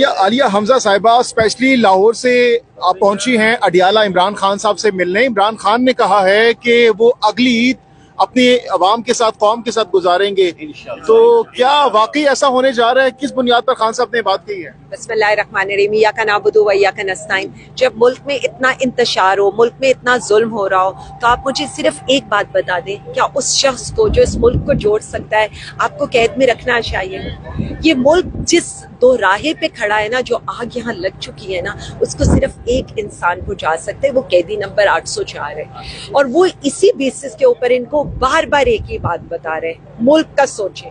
عالیہ حمزہ صاحبہ اسپیشلی لاہور سے آپ پہنچی ہیں اڈیالہ عمران خان صاحب سے ملنے. عمران خان نے کہا ہے کہ وہ اگلی عید اپنی عوام کے ساتھ قوم کے ساتھ گزاریں گے, تو کیا واقعی ایسا ہونے جا رہا ہے؟ کس بنیاد پر خان صاحب نے بات کی ہے؟ بسم اللہ الرحمن الرحیم. ایاک نعبد و ایاک نستعین. جب ملک میں اتنا انتشار ہو, ملک میں اتنا ظلم ہو رہا ہو, تو آپ مجھے صرف ایک بات بتا دیں, کیا اس شخص کو جو اس ملک کو جوڑ سکتا ہے آپ کو قید میں رکھنا چاہیے؟ یہ ملک جس دو راہے پہ کھڑا ہے نا, جو آگ یہاں لگ چکی ہے نا, اس کو صرف ایک انسان بجھا سکتے ہے, وہ قیدی نمبر 804 ہے. اور وہ اسی بیسس کے اوپر ان کو بار بار ایک ہی بات بتا رہے ہیں, ملک کا سوچیں,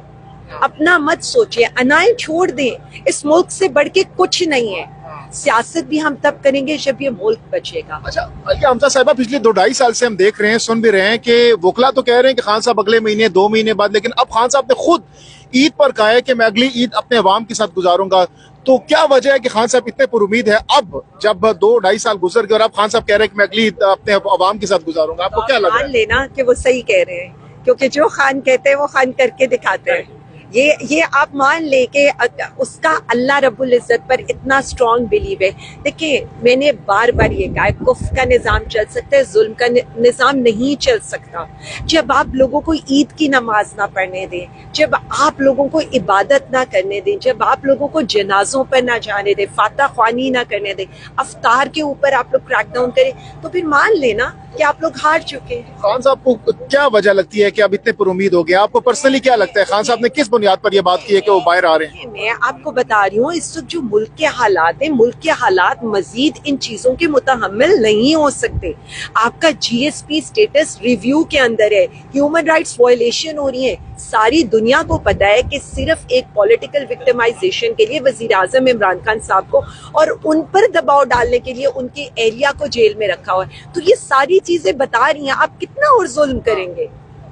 اپنا مت سوچیں, انائیں چھوڑ دیں. اس ملک سے بڑھ کے کچھ نہیں ہے. سیاست بھی ہم تب کریں گے جب یہ ملک بچے گا. اچھا عالیہ حمزہ صاحبہ, پچھلے 2-2.5 سال سے ہم دیکھ رہے ہیں, سن بھی رہے ہیں کہ وکلا تو کہہ رہے ہیں کہ خان صاحب اگلے مہینے 2 مہینے بعد, لیکن اب خان صاحب نے خود عید پر کہا ہے کہ میں اگلی عید اپنے عوام کے ساتھ گزاروں گا. تو کیا وجہ ہے کہ خان صاحب اتنے پر امید ہے اب جب 2-2.5 سال گزر گئے اور اب خان صاحب کہہ رہے ہیں کہ میں اگلی عید اپنے عوام کے ساتھ گزاروں گا؟ آپ کو کیا لگ رہا ہے؟ مان لینا کہ وہ صحیح کہہ رہے ہیں, کیونکہ جو خان کہتے ہیں وہ خان کر کے دکھاتے ہیں. یہ آپ مان لے کہ اس کا اللہ رب العزت پر اتنا اسٹرانگ بلیو ہے. دیکھیں, میں نے بار بار یہ کہا ہے, کفر کا نظام چل سکتا ہے, ظلم کا نظام نہیں چل سکتا. جب آپ لوگوں کو عید کی نماز نہ پڑھنے دیں, جب آپ لوگوں کو عبادت نہ کرنے دیں, جب آپ لوگوں کو جنازوں پر نہ جانے دیں, فاتح خوانی نہ کرنے دیں, افطار کے اوپر آپ لوگ کریک ڈاؤن کریں, تو پھر مان لینا کہ آپ لوگ ہار چکے ہیں. خان صاحب کو کیا وجہ لگتی ہے کہ اب اتنے پر امید ہو گیا؟ آپ کو پرسنلی کیا لگتا ہے خان صاحب نے کس بنیاد پر یہ بات کی ہے کہ وہ باہر آ رہے ہیں؟ میں آپ کو بتا رہی ہوں, اس وقت جو ملک کے حالات ہیں, ملک کے حالات مزید ان چیزوں کے متحمل نہیں ہو سکتے. آپ کا جی ایس پی سٹیٹس ریویو کے اندر ہے, ہیومن رائٹس وائلیشن ہو رہی ہیں. ساری دنیا کو پتا ہے کہ صرف ایک پولیٹیکل وکٹمائزیشن کے لیے وزیر اعظم عمران خان صاحب کو اور ان پر دباؤ ڈالنے کے لیے ان کی اہلیہ کو جیل میں رکھا ہوا ہے. تو یہ ساری چیزیں بتا رہی ہیں, آپ کتنا اور ظلم کریں گے؟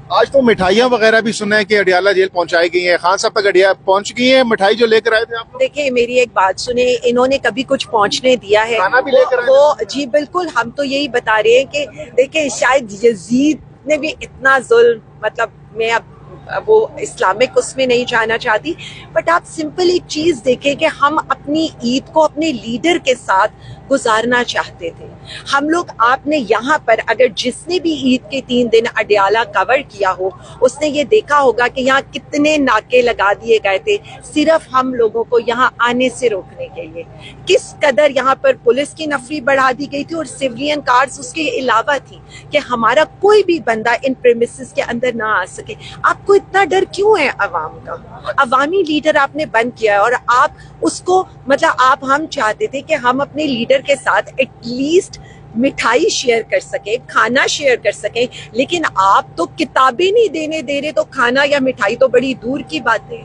آج تو مٹھائیاں وغیرہ بھی سنا ہے کہ اڈیالہ جیل پہنچائی گئی ہیں. خان صاحب تک پہنچ گئی ہیں مٹھائی جو لے کر آئے تھے آپ؟ دیکھیں, میری ایک بات سنیں, انہوں نے کبھی کچھ پہنچنے دیا ہے؟ کھانا بھی لے کر آئے وہ جی بالکل, ہم تو یہی بتا رہے ہیں کہ دیکھیں, شاید یزید نے بھی اتنا ظلم, مطلب میں اب وہ اسلامک اس میں نہیں جانا چاہتی, بٹ آپ سمپل ایک چیز دیکھیں کہ ہم اپنی عید کو اپنے لیڈر کے ساتھ گزارنا چاہتے تھے. ہم لوگ, آپ نے یہاں پر اگر جس نے بھی عید کے 3 دن اڈیالہ کور کیا ہو, اس نے یہ دیکھا ہوگا کہ یہاں کتنے ناکے لگا دیے گئے تھے صرف ہم لوگوں کو یہاں آنے سے روکنے کے لیے. کس قدر یہاں پر پولیس کی نفری بڑھا دی گئی تھی اور سیولین کارز اس کے علاوہ تھی کہ ہمارا کوئی بھی بندہ ان پریمیسز کے اندر نہ آ سکے. آپ کو اتنا ڈر کیوں ہے عوام کا؟ عوامی لیڈر آپ نے بند کیا ہے, اور آپ اس کو, مطلب آپ, ہم چاہتے تھے کہ ہم اپنے لیڈر کے ساتھ ایٹ لیسٹ مٹھائی شیئر کر سکیں, کھانا شیئر کر سکیں, لیکن آپ تو کتابیں نہیں دینے دے رہے, تو کھانا یا مٹھائی تو بڑی دور کی بات ہے.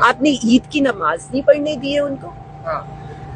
آپ نے عید کی نماز نہیں پڑھنے دی ہے ان کو.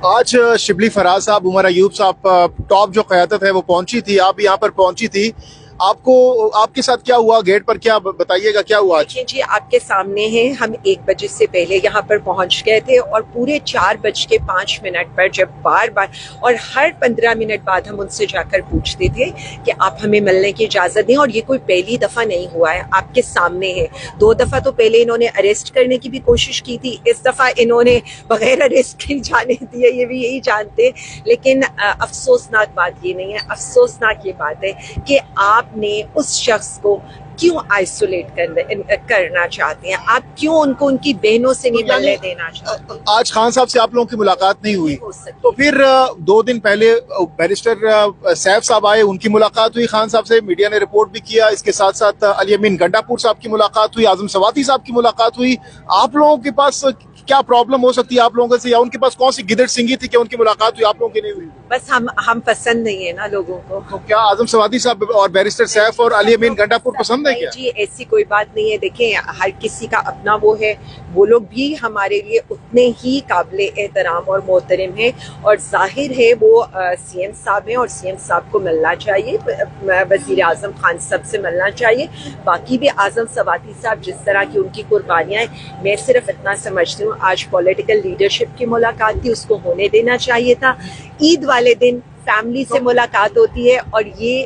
آج شبلی فراز صاحب, عمر ایوب صاحب, ٹاپ جو قیادت ہے وہ پہنچی تھی, آپ یہاں پر پہنچی تھی. آپ کو, آپ کے ساتھ کیا ہوا گیٹ پر, کیا بتائیے گا کیا ہوا آج؟ جی آپ کے سامنے ہیں, ہم 1 بجے سے پہلے یہاں پر پہنچ گئے تھے, اور پورے 4:05 پر جب بار بار اور ہر 15 منٹ بعد ہم ان سے جا کر پوچھتے تھے کہ آپ ہمیں ملنے کی اجازت دیں. اور یہ کوئی پہلی دفعہ نہیں ہوا ہے, آپ کے سامنے ہے. 2 دفعہ تو پہلے انہوں نے اریسٹ کرنے کی بھی کوشش کی تھی, اس دفعہ انہوں نے بغیر اریسٹ کے جانے دیا, یہ بھی یہی جانتے. لیکن افسوسناک بات یہ نہیں ہے, افسوسناک یہ بات ہے کہ آپ نے اس شخص کو کیوں آئسولیٹ کرنا چاہتے ہیں, آپ کیوں ان کو ان کی بہنوں سے نہیں ملنے دینا چاہتے ہیں؟ آج خان صاحب سے آپ لوگوں کی ملاقات نہیں ہوئی, تو پھر 2 دن پہلے بیرسٹر سیف صاحب آئے, ان کی ملاقات ہوئی خان صاحب سے, میڈیا نے رپورٹ بھی کیا. اس کے ساتھ ساتھ علی امین گنڈا پور صاحب کی ملاقات ہوئی, اعظم سواتی صاحب کی ملاقات ہوئی. آپ لوگوں کے پاس کیا پرابلم ہو سکتی ہے آپ لوگوں سے, یا ان کے پاس کون سی گدڑ سنگی تھی کہ ان کی ملاقات ہوئی, آپ لوگوں کی نہیں ہوئی؟ بس ہم پسند نہیں ہے نا لوگوں کو. تو کیا اعظم سواتی صاحب اور بیرسٹر سیف اور علی امین گنڈا پور پسند ہے کیا؟ جی ایسی کوئی بات نہیں ہے. دیکھیں, ہر کسی کا اپنا وہ ہے, وہ لوگ بھی ہمارے لیے اتنے ہی قابل احترام اور محترم ہیں, اور ظاہر ہے وہ سی ایم صاحب ہیں, اور سی ایم صاحب کو ملنا چاہیے, وزیر اعظم خان صاحب سے ملنا چاہیے. باقی بھی اعظم سواتی صاحب جس طرح کی ان کی قربانیاں ہیں, میں صرف اتنا سمجھتی ہوں آج پولیٹیکل لیڈرشپ کی ملاقات تھی, اس کو ہونے دینا چاہیے تھا. عید والے دن فیملی سے ملاقات ہوتی ہے, اور یہ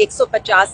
150